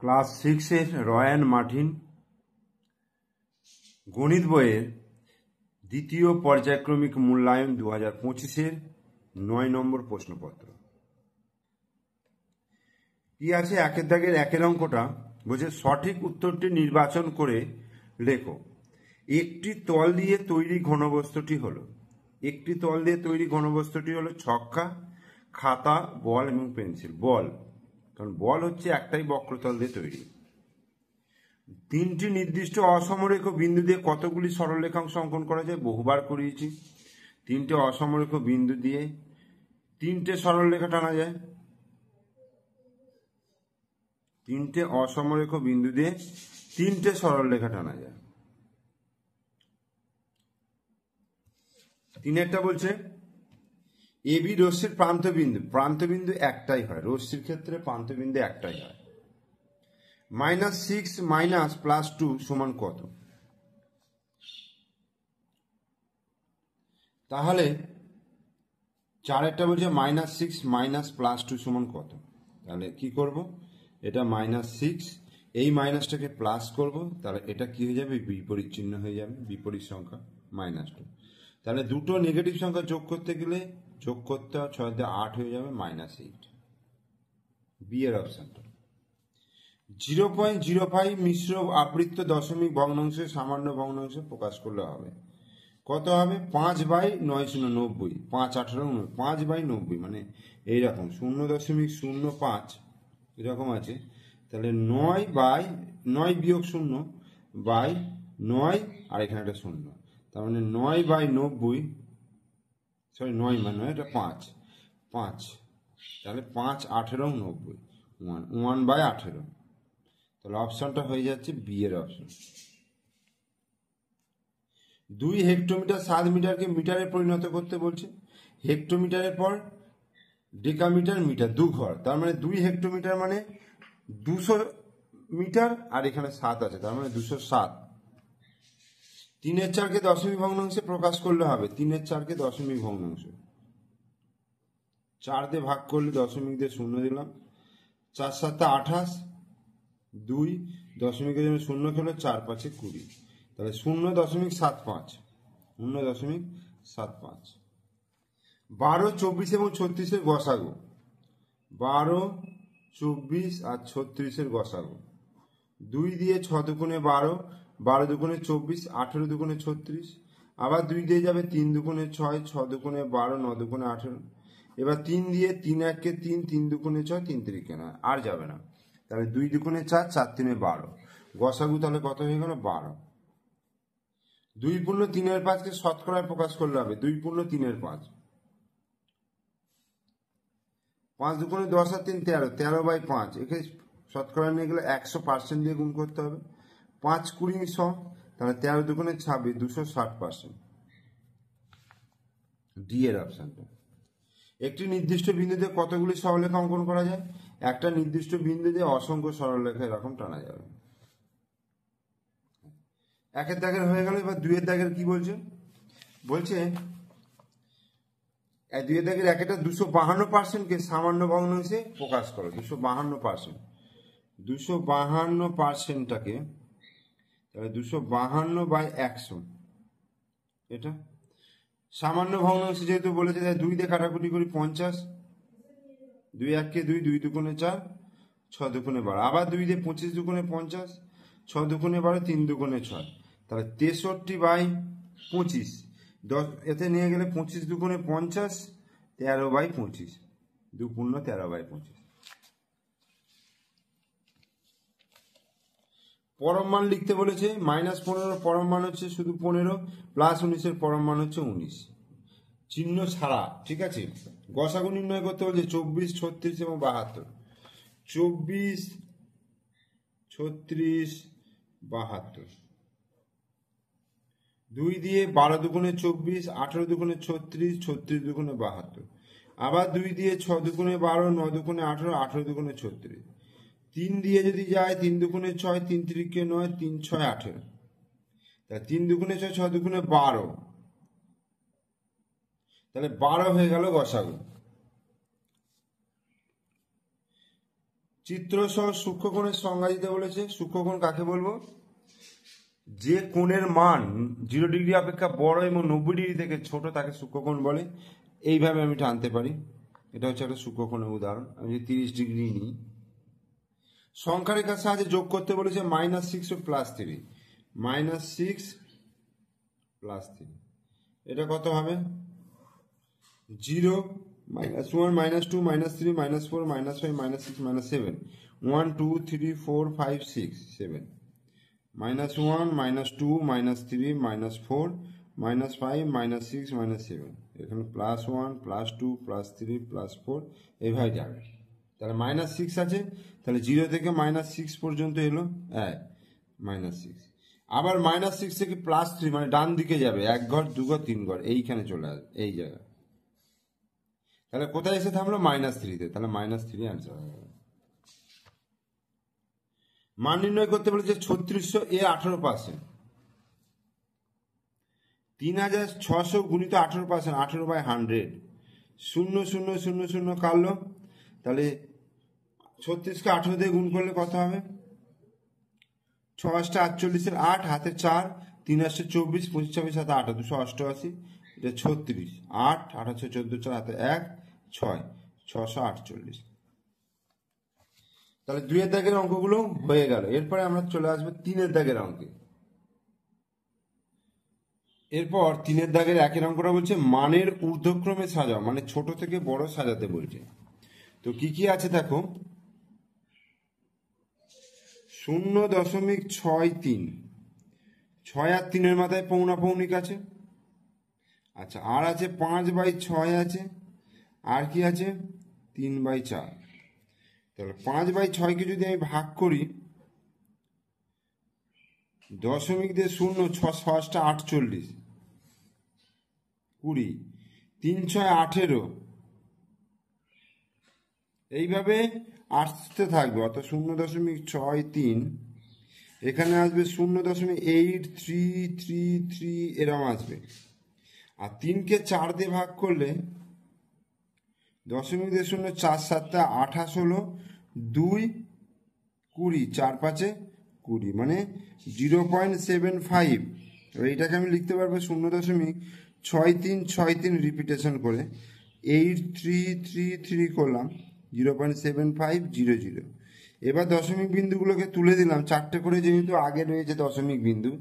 Class 6-এর রয়্যান Martin গণিত বইয়ের দ্বিতীয় পর্যায়ক্রমিক মূল্যায়ন 2025-এর 9 নম্বর প্রশ্নপত্র। কি আছে? একের দাগের একের অঙ্কটা বলছে সঠিক উত্তরটি নির্বাচন করে লেখো। একটি তল দিয়ে তৈরি ঘনবস্তুটি হলো, একটি তল দিয়ে তৈরি ঘনবস্তুটি হলো ছক্কা, খাতা, বল এবং পেন্সিল। বল, কারণ বল হচ্ছে একটাই বক্রতল দিয়ে তৈরি। তিনটি নির্দিষ্ট অসমরেখ বিন্দু দিয়ে কতগুলি সরলরেখাংশ অঙ্কন করা যায়? বহুবার করিয়েছি। তিনটে অসমরেখ বিন্দু দিয়ে তিনটে সরলরেখা টানা যায়। তিনটে অসমরেখ বিন্দু দিয়ে তিনটে সরলরেখা টানা যায়। তিনেরটা বলছে এবি রশ্মির প্রান্তবিন্দু, প্রান্তবিন্দু একটাই হয়, রশ্মির ক্ষেত্রে প্রান্তবিন্দু একটাই হয়। -6 - +2 সমান কত? তাহলে চারেরটা বলছে -6 - +2 সমান কত? তাহলে কি করব? এটা -6, এই মাইনাসটাকে প্লাস করব, তাহলে এটা কি হয়ে যাবে? বিপরীত চিহ্ন হয়ে যাবে, বিপরীত সংখ্যা -2। তাহলে দুটো নেগেটিভ সংখ্যা যোগ করতে গেলে যোগ করতে হয়, 6 দিয়ে 8 হয়ে যাবে -8। বি এর অপশনটা। 0.05 মিশ্র আবৃত্ত দশমিক ভগ্নাংশে সামান্য ভগ্নাংশে প্রকাশ করলে হবে কত হবে? 5/990, 5 18 5/90, মানে এইরকম 0.05 এরকম আছে। তাহলে 9/9 - আর এখানে একটা 0, তার মানে 9/90, সরি 9 মানে এটা 5, তাহলে 5 18 90, 1/18। তাহলে অপশনটা হয়ে যাচ্ছে বি এর অপশন। 2 হেক্টোমিটার 7 মিটারকে মিটারে পরিণত করতে বলছে। হেক্টোমিটারের পর ডেকামিটার, মিটার, 2 ঘর, তার মানে 2 হেক্টোমিটার মানে 200 মিটার, আর এখানে 7 আছে, তার মানে 207। 3/4কে দশমিক ভগ্নাংশে প্রকাশ করলে হবে। 3/4কে দশমিক ভগ্নাংশ, 4 দিয়ে ভাগ করলে দশমিক দিয়ে 0 দিলাম, 4 7 28, 2 দশমিকের জন্য 0 খেলো, 4 5 20, তাহলে 0.75, 0.75। 12, 24 এবং 36-এর গসাগু, 12, 24 আর 36-এর গসাগু। 2 দিয়ে 6 দুগুণে 12, 12 দুগুণে 24, 18 দুগুণে 36, আবার 2 দিয়ে যাবে 3 দুগুণে 6, 6 দুগুণে 12, 9 দুগুণে 18। এবার 3 দিয়ে 3 1-কে 3, 3 দুগুণে 6, 3 3-কে 9, আর যাবে না। তাহলে 2 দুগুণে 4, 4 3-এ 12, গসাগু তাহলে কত হয়ে গেল? 12। 2/3/5-কে শতকরায় প্রকাশ করলে হবে 2/3/5। 5 দুগুণে 10 আর 3 13, 13/5, একে শতকরা নিয়ে গেলে 100% দিয়ে গুণ করতে হবে। 5 20 100, তাহলে 13 দুগুণে 26, 260%। ডি এর অপশনটা। একটি নির্দিষ্ট বিন্দুতে কতগুলি সরলরেখা অঙ্কন করা যায়? একটা নির্দিষ্ট বিন্দুতে অসংখ্য সরলরেখা এরকম টানা যাবে। একের দাগের হয়ে গেল। এবার 2 এর দাগের কি বলছে? বলছে 2 এর দাগের একটা 252%-কে সামান্য ভগ্নাংশে প্রকাশ করো। 252%, 252%টাকে, তাহলে 252/100, এটা সামান্য ভগ্নাংশ যেহেতু বলেছে, তাই 2 দিয়ে কাটাকুটি করি 50, 2 1-কে 2, 2 দুগুণে 4, 6 দুগুণে 12, আবার 2 দিয়ে 25 দুগুণে 50, 6 দুগুণে 12, 3 দুগুণে 6, তাহলে 63/25, 10 এতে নিয়ে গেলে 25 দুগুণে 50, 13/25, 2 পূর্ণ 13/25। পরম মান লিখতে বলেছে। -15 পরম মান হচ্ছে শুধু 15, +19-এর পরম মান হচ্ছে 19, চিহ্ন ছাড়া, ঠিক আছে। গসাগু নির্ণয় করতে বলছে 24, 36 এবং 72। 24, 36, 72। 2 দিয়ে 12 দুগুণে 24, 18 দুগুণে 36, 36 দুগুণে 72, আবার 2 দিয়ে 6 দুগুণে 12, 9 দুগুণে 18, 18 দুগুণে 36। 3 দিয়ে যদি যায় 3 দুগুণে 6, 3 3-কে 9, 3 6 18, তাহলে 3 দুগুণে 6, 6 দুগুণে 12, তাহলে 12 হয়ে গেল গসাগু। চিত্র সহ সূক্ষ্মকোণের সংজ্ঞা দিতে বলেছে। সূক্ষ্মকোণ কাকে বলবো? যে কোণের মান 0 ডিগ্রি অপেক্ষা বড় এবং 90 ডিগ্রি থেকে ছোট তাকে সূক্ষ্মকোণ বলে। এইভাবে আমি টানতে পারি। এটা হচ্ছে একটা সূক্ষ্মকোণের উদাহরণ। আমি যদি 30 ডিগ্রি নিই, সংখ্যা রেখার সাহায্যে যোগ করতে বলেছে -6 ও +3। -6 +3 এটা কত হবে? 0 -1 -2 -3 -4 -5 -6 -7 1 2 3 4 5 6 7 -1 -2 -3 -4 -5 -6 -7 এখানে +1 +2 +3 +4 এইভাবে যাবে। তাহলে -6 আছে, তাহলে 0 থেকে -6 পর্যন্ত এলো -6। আবার -6 থেকে +3 মানে ডান দিকে যাবে, 1 ঘর 2 ঘর 3 ঘর এইখানে চলে আসবে এই জায়গা। তাহলে কোথায় এসে থামলো? -3 তে। তাহলে -3 অ্যান্সার হয়ে গেল। মান নির্ণয় করতে বলেছে 3600 এর 18%। 3600 গুণিত 18%, 18/100। 0 0 0 0 কাটলো, তাহলে 36কে 18 দিয়ে গুণ করলে কত হবে? 6 8 48 8 হাতে 4 3 8 24 25 26 7 8 288 এটা 36 8 8 14 4 হাতে 1 6 648। তাহলে 2 এর দাগের অঙ্কগুলো হয়ে গেল। এরপরে আমরা চলে আসবো 3 এর দাগের অঙ্কে। এরপর 3 এর দাগের 1 এর অঙ্কটা বলছে মানের ঊর্ধ্বক্রমে সাজাও, মানে ছোট থেকে বড় সাজাতে বলছে। তো কি কি আছে দেখো, 0.63 6 আর 3 এর মাথায় পৌনাপৌনিক আছে। আচ্ছা, আর আছে 5/6 আছে, আর কি আছে 3/4। তাহলে 5/6কে যদি আমি ভাগ করি, দশমিক দিয়ে 0 6 6 48 20 3 6 18 এইভাবে আসতে থাকবে। অর্থাৎ 0.63 এখানে আসবে 0.8333 এরম আসবে। আর 3কে 4 দিয়ে ভাগ করলে দশমিক দিয়ে 0 4 7 28 হলো 2 20 4 5 20 মানে 0.75। এইটাকে আমি লিখতে পারবো 0.6363 রিপিটেশন করে 8333 করলাম 0.7500। এবার দশমিক বিন্দুগুলোকে তুলে দিলাম 4টে করে, যেহেতু আগে রয়েছে দশমিক বিন্দু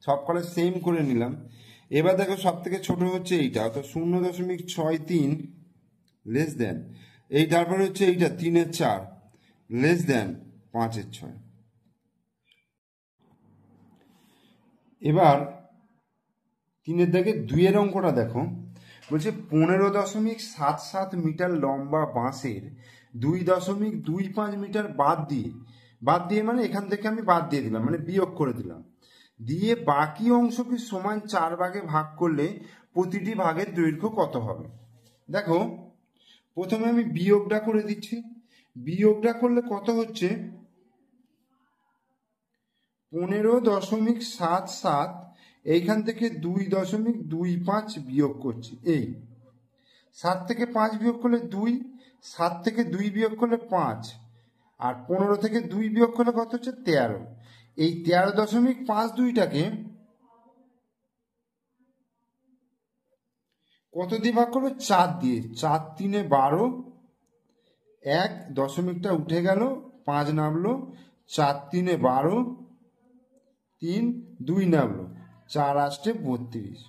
সবকটা সেম করে নিলাম। এবার দেখো সব থেকে ছোট হচ্ছে এইটা, অর্থাৎ 0.63 লেস দেন এই, তারপরে হচ্ছে এইটা 3 এর 4 লেস দেন 5 এর 6। এবার 3 এর দাগে 2 এর অঙ্কটা দেখো, বলছে 15.77 মিটার লম্বা বাঁশের 2.25 মিটার বাদ দিয়ে মানে এখান থেকে আমি বাদ দিয়ে দিলাম, মানে বিয়োগ করে দিলাম, দিয়ে বাকি অংশকে সমান 4 ভাগে ভাগ করলে প্রতিটি ভাগের দৈর্ঘ্য কত হবে? দেখো প্রথমে আমি বিয়োগটা করে দিচ্ছি। বিয়োগটা করলে কত হচ্ছে 15.77, এইখান থেকে 2.25 বিয়োগ করছি। এই 7 থেকে 5 বিয়োগ করলে 2, 7 থেকে 2 বিয়োগ করলে 5, আর 15 থেকে 2 বিয়োগ করলে কত হচ্ছে 13। এই 13.52টাকে কত দিয়ে ভাগ করবে? 4 দিয়ে। 4 3 12, 1 দশমিকটা উঠে গেল, 5 নামলো, 4 3 12, 3 2 নামলো, 4 8 32,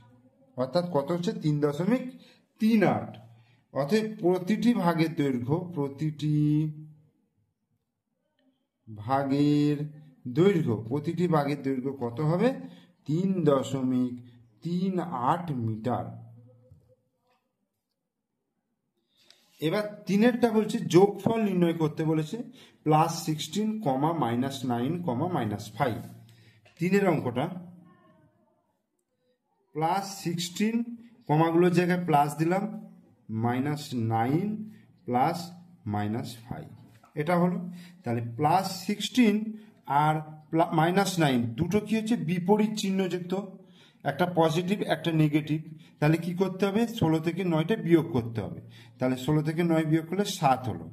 অর্থাৎ কত হচ্ছে 3.38। অর্থাৎ প্রতিটি ভাগের দৈর্ঘ্য প্রতিটি ভাগের দৈর্ঘ্য কত হবে? 3.38 মিটার। এবার 3এরটা বলছে যোগফল নির্ণয় করতে বলেছে, +16, -9, -5। 3 এর অঙ্কটা +16 কমাগুলোর জায়গায় প্লাস দিলাম, -9 প্লাস -5 এটা হলো। তাহলে +16 আর -9 দুটো কি হচ্ছে? বিপরীত চিহ্নযুক্ত। একটা পজিটিভ একটা নেগেটিভ, তাহলে কি করতে হবে 16 থেকে 9টা বিয়োগ করতে হবে। তাহলে 16 থেকে 9 বিয়োগ করলে 7 হলো,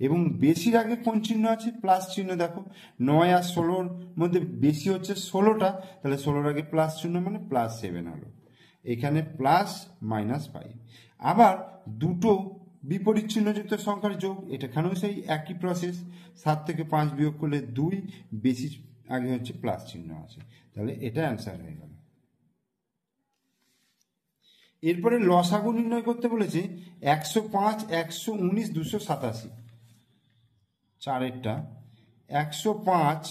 এবং বেশির আগে কোন চিহ্ন আছে? প্লাস চিহ্ন। দেখো 9 আর 16-র মধ্যে বেশি হচ্ছে 16টা, তাহলে 16-র আগে প্লাস চিহ্ন মানে +7 হলো। এখানে প্লাস -5। আবার দুটো বিপরীত চিহ্নযুক্ত সংখ্যার যোগ, এটাখানেও সেই একই প্রসেস। 7 থেকে 5 বিয়োগ করলে 2, বেশি আগে হচ্ছে প্লাস চিহ্ন আছে, তাহলে এটা অ্যান্সার হয়ে গেল। এরপরে লসাগু নির্ণয় করতে বলেছে 105, 119, 287। চারেরটা 105,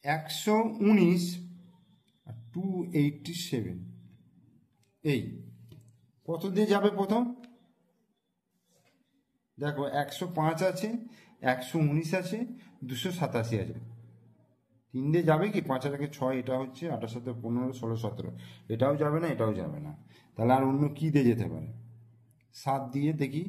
119 আর 287, এই কত দিয়ে যাবে প্রথম? দেখো 105 আছে, 119 আছে, 287 আছে। 3 দিয়ে যাবে কি? 5 আর 6, এটা হচ্ছে 8 7 15 16 17, এটাও যাবে না, এটাও যাবে না। তাহলে আর অন্য কি দিয়ে যেতে পারে? 7 দিয়ে দেখি।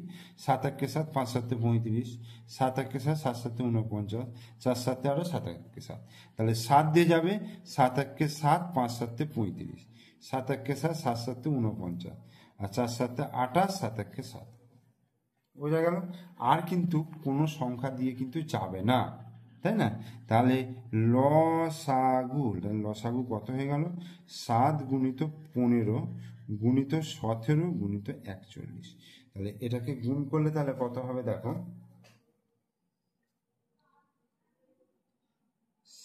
7 1 7, 5 7 35, 7 1 7, 7 7 49, 4 7 18, 7 1 7। তাহলে 7 দিয়ে যাবে। 7 1 7, 5 7 35, 7 1 7, 7 7 49, আর 4 7 28, 7 1 7। বোঝা গেল? আর কিন্তু কোনো সংখ্যা দিয়ে কিন্তু যাবে না, তাই না? তাহলে লসাগু কত হয়ে গেল? 7 গুণিত 15 গুণিত 17 গুণিত 41। তাহলে এটাকে গুণ করলে তাহলে কত হবে? দেখো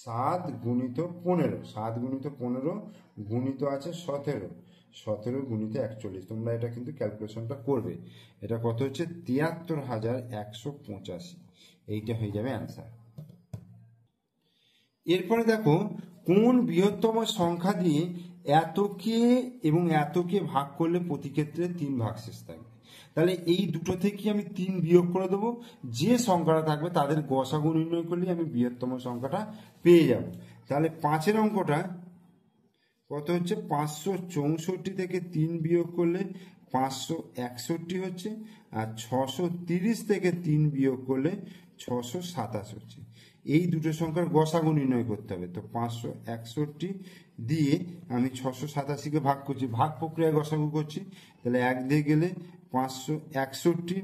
7 গুণিত 15, 7 গুণিত 15 গুণিত আছে 17, 17 গুণিত 41। তোমরা এটা কিন্তু ক্যালকুলেশনটা করবে। এটা কত হচ্ছে? 73,185। এইটা হয়ে যাবে অ্যান্সার। এরপরে দেখো কোন বৃহত্তম সংখ্যা দিয়ে এতকে এবং এতকে ভাগ করলে প্রতি ক্ষেত্রে 3 ভাগশেষ থাকবে। তাহলে এই দুটো থেকে আমি 3 বিয়োগ করে দেবো, যে সংখ্যাটা থাকবে তাদের গসাগু নির্ণয় করলে আমি বৃহত্তম সংখ্যাটা পেয়ে যাব। তাহলে 5-এর অঙ্কটা কত হচ্ছে? 564 থেকে 3 বিয়োগ করলে 561 হচ্ছে, আর 630 থেকে 3 বিয়োগ করলে 627 হচ্ছে। এই দুটো সংখ্যার গসাগু নির্ণয় করতে হবে। তো 561 দিয়ে আমি 687কে ভাগ করছি, ভাগ প্রক্রিয়ায় গসাগু করছি। তাহলে 1 দিয়ে গেলে 561,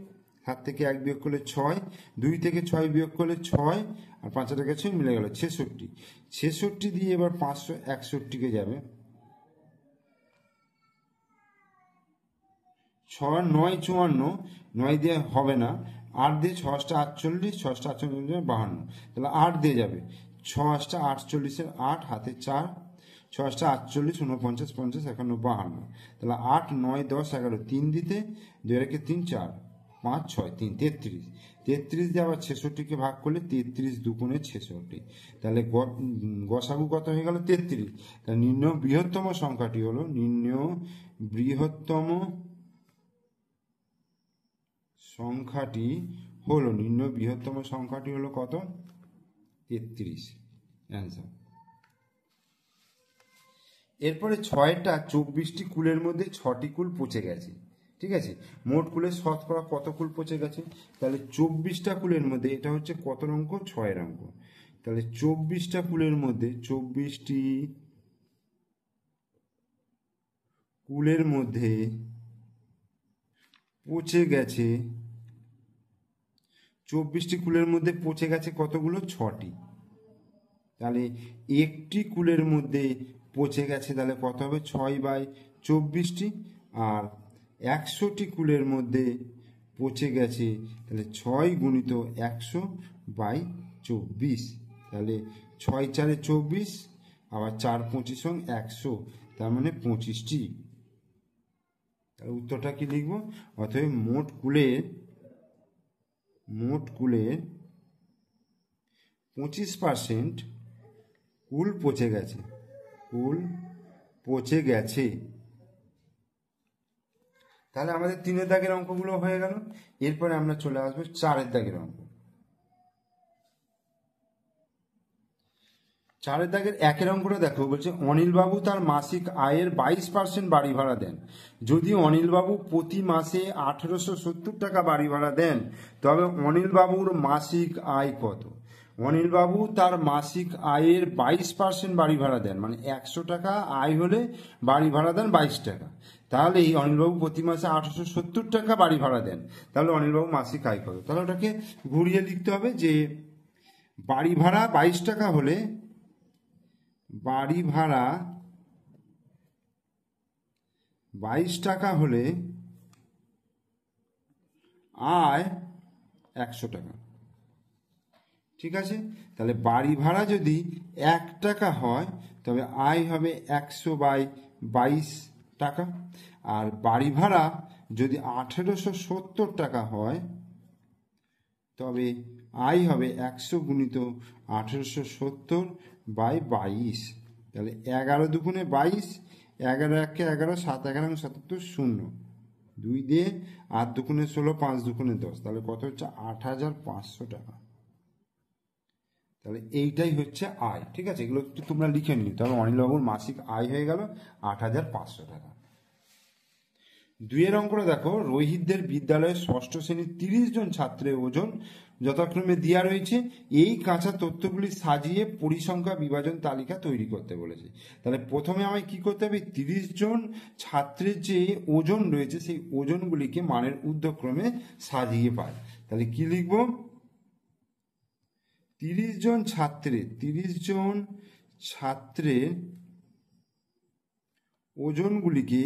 7 থেকে 1 বিয়োগ করলে 6, 2 থেকে 6 বিয়োগ করলে 6, আর 5 থেকে 6 মিলে গেল 66। 66 দিয়ে এবার 561কে যাবে। 6 9 54, 9 দিয়ে হবে না, 8 দিয়ে 6 48, 6 48 52, তাহলে 8 দিয়ে যাবে। 6 48, 8 হাতে 4, 6 48, 49, 50, 51, 52, তাহলে 8 9 10 11, 3 দিতে 2 রেখে 3 4 5 6 3 33, 33 দিয়ে আবার 66কে ভাগ করলে 33 2 66। তাহলে গসাগু কত হয়ে গেল? 33। তাহলে নির্ণয় বৃহত্তম সংখ্যাটি হলো বৃহত্তম সংখ্যাটি হলো কত? 33, অ্যান্সার। এরপরে 6টা 24টি কুলের মধ্যে 6টি কুল পচে গেছে। ঠিক আছে, মোট কুলের শতকরা কত কুল পচে গেছে? তাহলে 24টা কুলের মধ্যে এটা হচ্ছে কত অঙ্ক? 6-এর অঙ্ক। তাহলে 24টা কুলের মধ্যে 24টি কুলের মধ্যে পচে গেছে, 24টি কুলের মধ্যে পচে গেছে কতগুলো? 6টি। তাহলে একটি কুলের মধ্যে পচে গেছে, তাহলে কত হবে? 6/24টি। আর 100টি কুলের মধ্যে পচে গেছে, তাহলে 6 গুণিত 100/24। তাহলে 6 4 24, আবার 4 25 100, তার মানে 25টি। তাহলে উত্তরটা কি লিখব? অতএব মোট কুলের 25% কুল পচে গেছে। তাহলে আমাদের 3-এর দাগের অঙ্কগুলো হয়ে গেল। এরপরে আমরা চলে আসবো 4-এর দাগের অঙ্ক। 4-এর দাগের 1-এর অঙ্কটা দেখো, বলছে অনিলবাবু তার মাসিক আয়ের 22% বাড়ি ভাড়া দেন। যদি অনিলবাবু প্রতি মাসে 1870 টাকা বাড়ি ভাড়া দেন, তবে অনিলবাবুর মাসিক আয় কত? অনিলবাবু তার মাসিক আয়ের 22% বাড়ি ভাড়া দেন, মানে 100 টাকা আয় হলে বাড়ি ভাড়া দেন 22 টাকা। তাহলে এই অনিলবাবু প্রতি মাসে 870 টাকা বাড়ি ভাড়া দেন। তাহলে অনিলবাবু মাসিক আয় কত? তাহলে ওটাকে ঘুরিয়ে লিখতে হবে যে বাড়ি ভাড়া 22 টাকা হলে বাড়ি ভাড়া 22 টাকা হলে আয় 100 টাকা। ঠিক আছে, তাহলে বাড়ি ভাড়া যদি 1 টাকা হয় তবে আয় হবে 100/22 টাকা। আর বাড়ি ভাড়া যদি 1870 টাকা হয় তবে আয় হবে 100 গুণিত 1870/22। তাহলে 11 দুগুণে 22, 11 একে 11, 7 11 77, 0, 2 দিয়ে 8 দুগুণে 16, 5 দুগুণে 10, তাহলে কত হচ্ছে? 8500 টাকা। তাহলে এইটাই হচ্ছে আয়। ঠিক আছে, এগুলো একটু তোমরা লিখে নিও। তাহলে অনিলবাবুর মাসিক আয় হয়ে গেল 8500 টাকা। 2 অঙ্কটা দেখো, রোহিতদের বিদ্যালয়ে ষষ্ঠ শ্রেণীর 30 জন ছাত্রের ওজন যথাক্রমে দেওয়া রয়েছে। এই কাঁচা তথ্যগুলি সাজিয়ে পরিসংখ্যা বিভাজন তালিকা তৈরি করতে বলেছে। তাহলে প্রথমে আমায় কি করতে হবে? 30 জন ছাত্রের যে ওজন রয়েছে সেই ওজনগুলিকে মানের ঊর্ধ্বক্রমে সাজিয়ে পায়। তাহলে কি লিখব? 30 জন ছাত্রের ওজনগুলিকে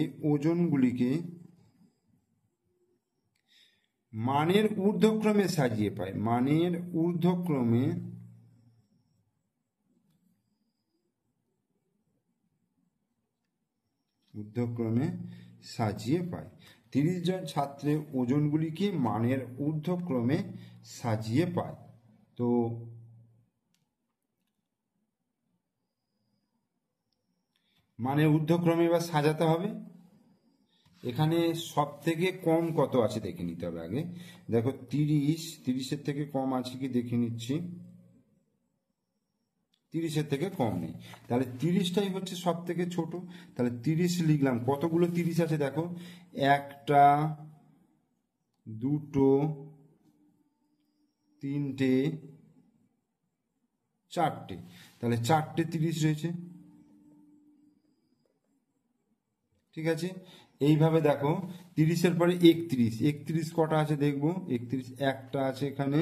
মানের ঊর্ধ্বক্রমে সাজিয়ে পায়। মানের ঊর্ধ্বক্রমে সাজিয়ে পায়। 30 জন ছাত্রের ওজনগুলিকে মানের ঊর্ধ্বক্রমে সাজিয়ে পায়। তো মানে ঊর্ধ্বক্রমে এবার সাজাতে হবে। এখানে সব থেকে কম কত আছে দেখে নিতে হবে আগে। দেখো 30-এর থেকে কম আছে কি দেখে নিচ্ছি। 30-এর থেকে কম নেই, তাহলে 30টাই হচ্ছে সব থেকে ছোট। তাহলে 30 লিখলাম। কতগুলো 30 আছে দেখো? 1টা, 2টো, 3টে, 4টে। তাহলে 4টে 30 রয়েছে। ঠিক আছে, এইভাবে দেখো 30-এর পরে 31 কটা আছে দেখবো। 31 একটা আছে এখানে।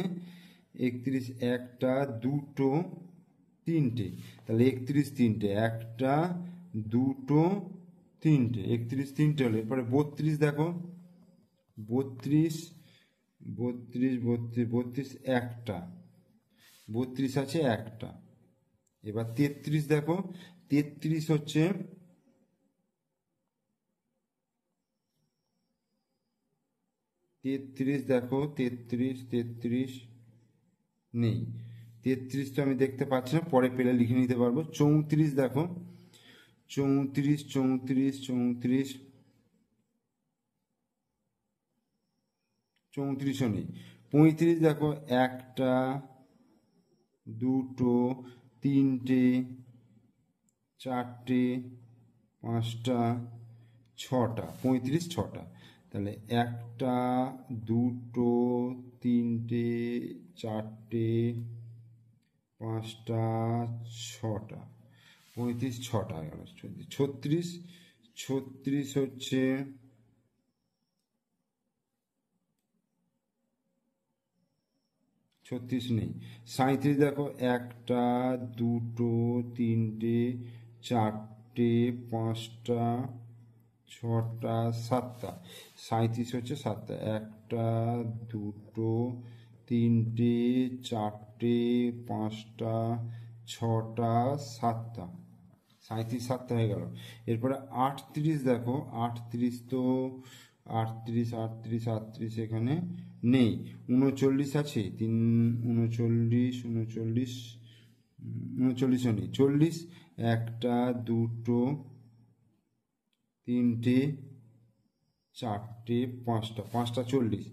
31 1টা, 2টো, 3টে। তাহলে 31 3টে, 1টা, 2টো, 3টে। 31 3টে হলো। এরপরে 32 দেখো, 32 একটা, 32 আছে একটা। এবার 33 দেখো, 33 হচ্ছে 33 দেখো, 33 নেই। 33 তো আমি দেখতে পাচ্ছি না, পরে পেলে লিখে নিতে পারবো। 34 দেখো, 34ও নেই। 35 দেখো, 1টা, 2টো, 3টে, 4টে, 5টা, 6টা। 35 6টা। তাহলে 1টা, 2টো, 3টে, 4টে, 5টা, 6টা। 35 6টা হয়ে গেল। 36 হচ্ছে 36 নেই। 37 দেখো, 1টা, 2টো, 3টে, 4টে, 5টা, 6টা, 7টা। 37 হচ্ছে 7টা। 1টা, 2টো, 3টে, 4টে, 5টা, 6টা, 7টা। 37 7টা হয়ে গেল। এরপরে 38 দেখো, 38 এখানে নেই। 39 আছে, 39ও নেই। 40, 1টা, 2টো, 3টে, 4টে, 5টা। 5টা 40।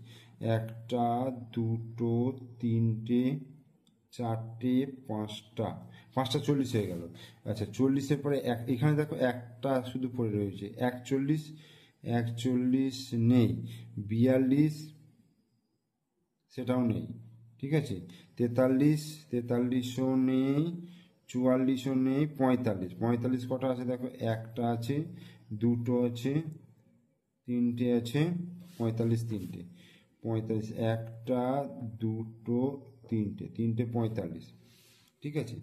1টা, 2টো, 3টে, 4টে, 5টা। 5টা 40 হয়ে গেল। আচ্ছা, 40-এর পরে এখানে দেখো একটা শুধু পড়ে রয়েছে। 41 নেই। 42 সেটাও নেই। ঠিক আছে, 43, 43ও নেই, 44ও নেই, 45, 45 কটা আছে দেখো, একটা আছে, দুটো আছে, তিনটে আছে, 45 তিনটে, 45 একটা, দুটো, তিনটে, তিনটে 45, ঠিক আছে।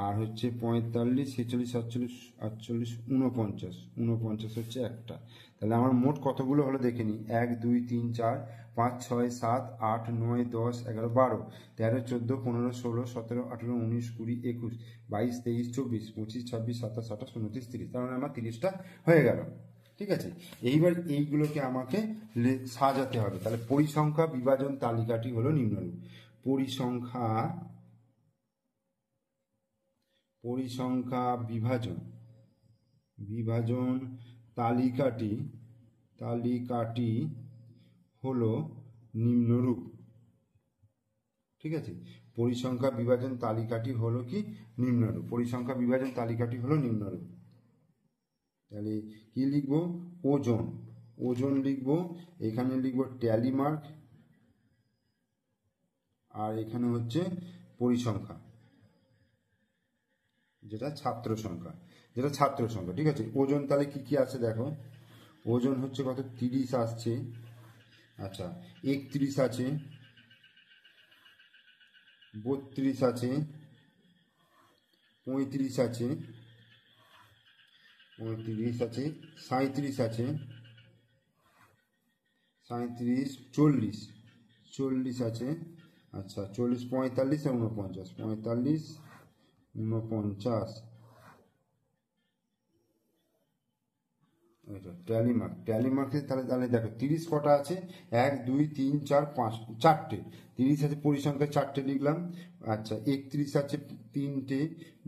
আর হচ্ছে 45, 46, 47, 48, 49, 49 হচ্ছে একটা। তাহলে আমার মোট কতগুলো হলো দেখে নিই, 1 2 3 4 5 6 7 8 9 10 11 12 13 14 15 16 17 18 19 20 21 22 23 24 25 26 27 28 29 30। তার মানে আমার 30টা হয়ে গেল, ঠিক আছে। এইবার এইগুলোকে আমাকে সাজাতে হবে। তাহলে পরিসংখ্যা বিভাজন তালিকাটি হলো নিম্নরূপ। পরিসংখ্যা বিভাজন তালিকাটি হলো নিম্নরূপ, ঠিক আছে। পরিসংখ্যা বিভাজন তালিকাটি হলো কি নিম্নরূপ, পরিসংখ্যা বিভাজন তালিকাটি হলো নিম্নরূপ। তাহলে কি লিখবো, ওজন লিখবো, এখানে লিখবো ট্যালি মার্ক, আর এখানে হচ্ছে পরিসংখ্যা, যেটা ছাত্র সংখ্যা, ঠিক আছে। ওজন তাহলে কি কি আছে দেখো, ওজন হচ্ছে কত, 30 আসছে, আচ্ছা 31 আছে, 32 আছে, 35 আছে, 37 আছে, 40 আছে, আচ্ছা 40, 45 আর 49, 45 49, ট্যালি মার্কে তাহলে দেখো 30 কটা আছে, 1 2 3 4 5, চারটে, 30 আছে পরিসংখ্যা, চারটে লিখলাম, আচ্ছা 31 আছে তিনটে,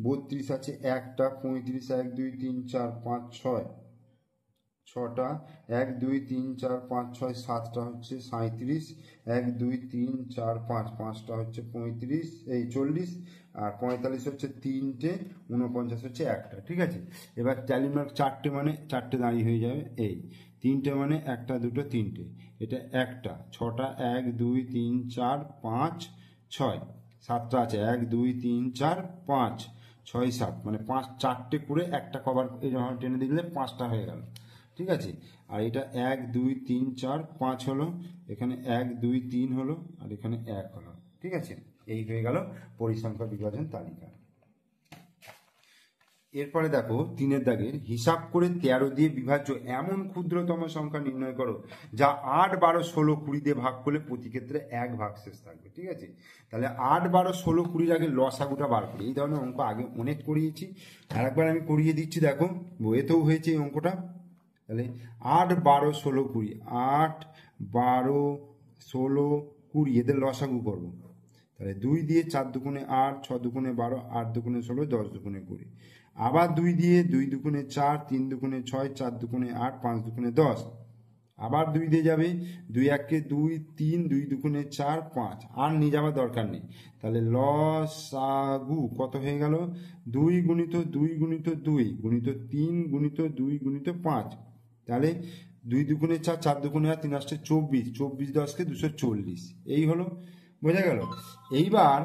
32 আছে একটা, 35 1 2 3 4 5 6, ছটা, 1 2 3 4 5 6 7টা হচ্ছে 37, 1 2 3 4 5, 5টা হচ্ছে 35, এই 40, আর 45 হচ্ছে তিনটে, 49 হচ্ছে একটা, ঠিক আছে। এবার ট্যালি মার্ক চারটে মানে চারটে দাঁড়িয়ে হয়ে যাবে, এই তিনটে মানে একটা দুটো তিনটে, এটা একটা, ছটা 1 2 3 4 5 6, সাতটা আছে 1 2 3 4 5 6 7, মানে 5, চারটে করে একটা কভার এই যখন টেনে দিলে 5টা হয়ে গেল, ঠিক আছে। আর এটা 1 2 3 4 5 হলো, এখানে 1 2 3 হলো, আর এখানে 1 হলো, ঠিক আছে। এই হয়ে গেল পরিসংখ্যা বিভাজন তালিকা। এরপরে দেখো 3 দাগের, হিসাব করে 13 দিয়ে বিভাজ্য এমন ক্ষুদ্রতম সংখ্যা নির্ণয় করো যা 8 12 16 20 দিয়ে ভাগ করলে প্রতি ক্ষেত্রে 1 ভাগশেষ থাকবে, ঠিক আছে। তাহলে 8 12 16 20 আগে লসাগুটা বার করি, এই ধরনের অঙ্ক আগে অনেক করিয়েছি, আর একবার আমি করিয়ে দিচ্ছি, দেখো বইয়েতেও হয়েছে এই অঙ্কটা। তাহলে 8 12 16 20, 8 12 16 20 এদের লসাগু করবো। তাহলে 2 দিয়ে 4 দুগুণে 8, 6 দুগুণে 12, 8 দুগুণে 16, 10 দুগুণে 20, আবার 2 দিয়ে 2 দুগুণে 4, 3 দুগুণে 6, 4 দুগুণে 8, 5 দুগুণে 10, আবার 2 দিয়ে যাবে, 2 1 2 3, 2 দুগুণে 4 5, আর নিয়ে যাওয়ার দরকার নেই। তাহলে লসাগু কত হয়ে গেল, 2 গুণিত 2 গুণিত 2 গুণিত 3 গুণিত 2 গুণিত 5, তাহলে 2 দুগুণে 4, 4 দুগুণে 8, 3 আসছে 24, 24 10কে 240, এই হলো, বোঝা গেল। এইবার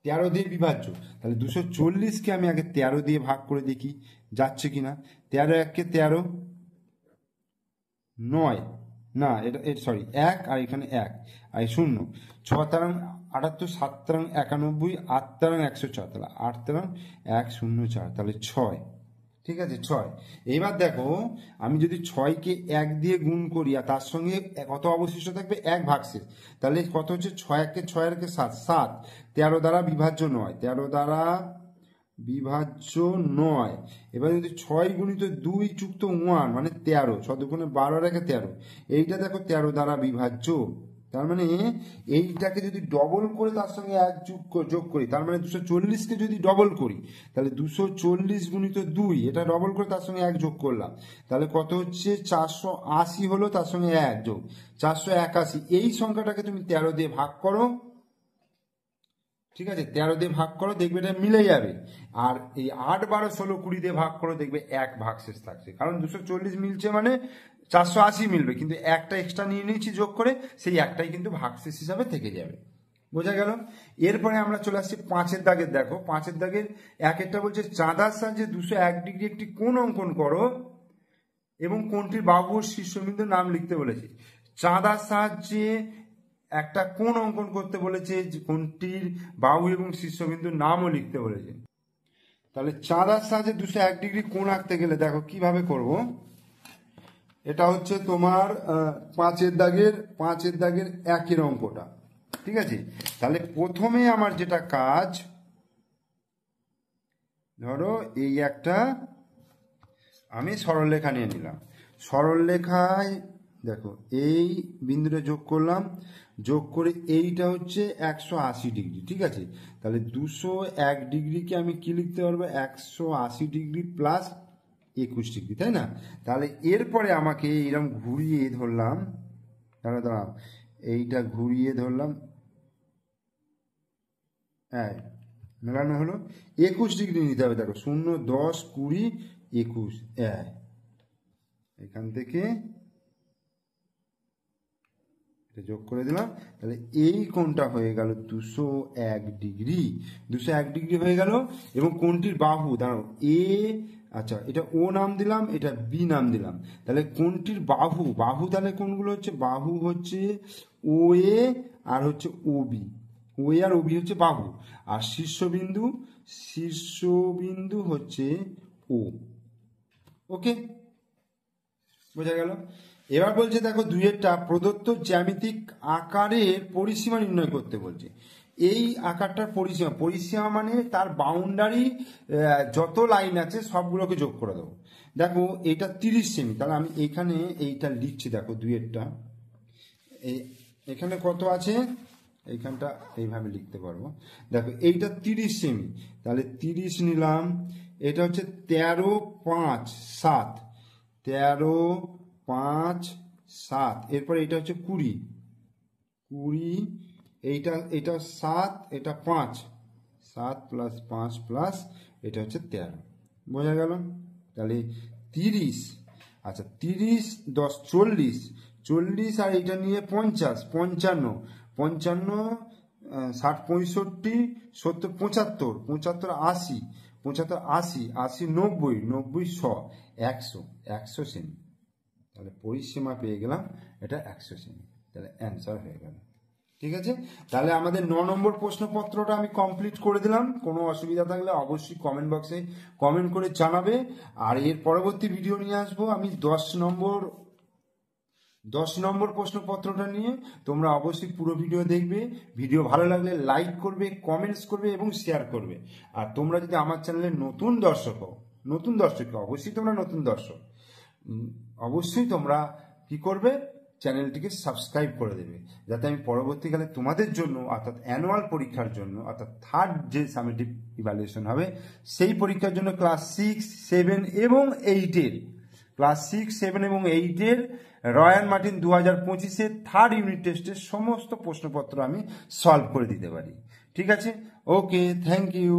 13 দিয়ে বিভাজ্য, তাহলে 240কে আমি আগে 13 দিয়ে ভাগ করে দেখি যাচ্ছে কিনা। 13 1 13, 9, না এটা সরি 1, আর এখানে 1 আর 0, 6 তারাং 78, 7 তারাং 91, 8 তারাং 104, তাহলে 8 তারাং 104, তাহলে 6, ঠিক আছে 6। এইবার দেখো আমি যদি 6কে 1 দিয়ে গুণ করি আর তার সঙ্গে কত অবশিষ্ট থাকবে, 1 ভাগশেষ, তাহলে কত হচ্ছে, 6 1 6 আর 7, 7, 13 দ্বারা বিভাজ্য নয়, 13 দ্বারা বিভাজ্য নয়। এবার যদি 6 গুণিত 2 যুক্ত 1 মানে 13, 6 দুগুণে 12 আর 1 13, এইটা দেখো 13 দ্বারা বিভাজ্য। তার মানে এইটাকে যদি ডবল করে তার সঙ্গে 1 যোগ করি, তার মানে 240কে যদি ডবল করি, তাহলে 240 গুণিত 2, এটা ডবল করে তার সঙ্গে 1 যোগ করলাম, তাহলে কত হচ্ছে, 480 হলো, তার সঙ্গে 1 যোগ 481। এই সংখ্যাটাকে তুমি 13 দিয়ে ভাগ করো, ঠিক আছে, 13 দিয়ে ভাগ করো, দেখবে এটা মিলে যাবে। আর এই 8 12 16 20 দিয়ে ভাগ করো, দেখবে 1 ভাগশেষ থাকছে, কারণ 240 মিলছে মানে 480 মিলবে, কিন্তু একটা এক্সট্রা নিয়ে নিয়েছি যোগ করে, সেই একটাই কিন্তু ভাগশেষ হিসাবে থেকে যাবে, বোঝা গেল। এরপরে আমরা চলে আসছি 5-এর দাগের। দেখো 5-এর দাগের 1-এরটা বলছে চাঁদার সাহায্যে 201 ডিগ্রি একটি কোণ অঙ্কন করো এবং কোণটির বাহু ও শীর্ষবিন্দুর নাম লিখতে বলেছে। চাঁদার সাহায্যে একটা কোণ অঙ্কন করতে বলেছে, কোণটির বাহু এবং শীর্ষবিন্দুর নামও লিখতে বলেছে। তাহলে চাঁদার সাহায্যে 201 ডিগ্রি কোণ আঁকতে গেলে দেখো কিভাবে করব। এটা হচ্ছে তোমার 5-এর দাগের 1-এর অঙ্কটা, ঠিক আছে। তাহলে প্রথমে আমার যেটা কাজ, ধরো এই একটা আমি সরলরেখা নিয়ে নিলাম। সরলরেখায় দেখো এই বিন্দুটা যোগ করলাম, যোগ করে এইটা হচ্ছে 180 ডিগ্রি, ঠিক আছে। তাহলে 201 ডিগ্রিকে আমি কি লিখতে পারবো, 180 ডিগ্রি প্লাস 21 ডিগ্রি, তাই না। তাহলে এরপরে আমাকে এরকম ঘুরিয়ে ধরলাম, দাঁড়াও এইটা ঘুরিয়ে ধরলাম, হ্যাঁ মেলানো হলো, 21 ডিগ্রি নিতে হবে। দেখো 0, 10, 20, 21, এখান থেকে এটা যোগ করে দিলাম। তাহলে এই কোণটা হয়ে গেল 201 ডিগ্রি, 201 ডিগ্রি হয়ে গেল। এবং কোণটির বাহু, দাঁড়াও আচ্ছা এটা ও নাম দিলাম, এটা বি নাম দিলাম। তাহলে কোণটির বাহু তাহলে কোনগুলো হচ্ছে, বাহু হচ্ছে ও এ আর হচ্ছে ও বি, ও এ আর ও বি হচ্ছে বাহু, আর শীর্ষবিন্দু হচ্ছে ও। ওকে, বোঝা গেল। এবার বলছে দেখো 2-এরটা প্রদত্ত জ্যামিতিক আকারের পরিসীমা নির্ণয় করতে বলছে। এই আকারটার পরিসীমা মানে তার বাউন্ডারি যত লাইন আছে সবগুলোকে যোগ করে দেবো। দেখো এটা 30 সেমি, তাহলে আমি এখানে এইটা লিখছি। দেখো 2-এরটা এখানে কত আছে, এইখানটা এইভাবে লিখতে পারবো। দেখো এইটা 30 সেমি, তাহলে 30 নিলাম। এটা হচ্ছে 13, 5, 7, 13, 5, 7। এরপরে এটা হচ্ছে 20, এইটা 7, এটা 5, 7 প্লাস 5 প্লাস এটা হচ্ছে 13। বোঝা গেল। তাহলে 30, আচ্ছা 30, 10, 40, 40 আর এটা নিয়ে 50, 55, 55, 60, 65, 70, 75, 75, 80, 75, 80, 80, 90, 90, 100, 100 সেমি। তাহলে পরিসীমা পেয়ে গেলাম, এটা 100 সেমি। তাহলে অ্যান্সার হয়ে গেল, ঠিক আছে। তাহলে আমাদের 9 নম্বর প্রশ্নপত্রটা আমি কমপ্লিট করে দিলাম। কোনো অসুবিধা থাকলে অবশ্যই কমেন্ট বক্সে কমেন্ট করে জানাবে। আর এর পরবর্তী ভিডিও নিয়ে আসবো আমি 10 নম্বর প্রশ্নপত্রটা নিয়ে। তোমরা অবশ্যই পুরো ভিডিও দেখবে। ভিডিও ভালো লাগলে লাইক করবে, কমেন্টস করবে এবং শেয়ার করবে। আর তোমরা যদি আমার চ্যানেলে নতুন দর্শক অবশ্যই তোমরা নতুন দর্শক, অবশ্যই তোমরা কি করবে, চ্যানেলটিকে সাবস্ক্রাইব করে দেবে, যাতে আমি পরবর্তীকালে তোমাদের জন্য, অর্থাৎ অ্যানুয়াল পরীক্ষার জন্য, অর্থাৎ থার্ড যে সামেটিভ ইভ্যালুয়েশন হবে সেই পরীক্ষার জন্য ক্লাস 6, 7 এবং 8-এর রয়্যাল মার্টিন 2025-এর থার্ড ইউনিট টেস্টের সমস্ত প্রশ্নপত্র আমি সলভ করে দিতে পারি। ঠিক আছে, ওকে, থ্যাংক ইউ।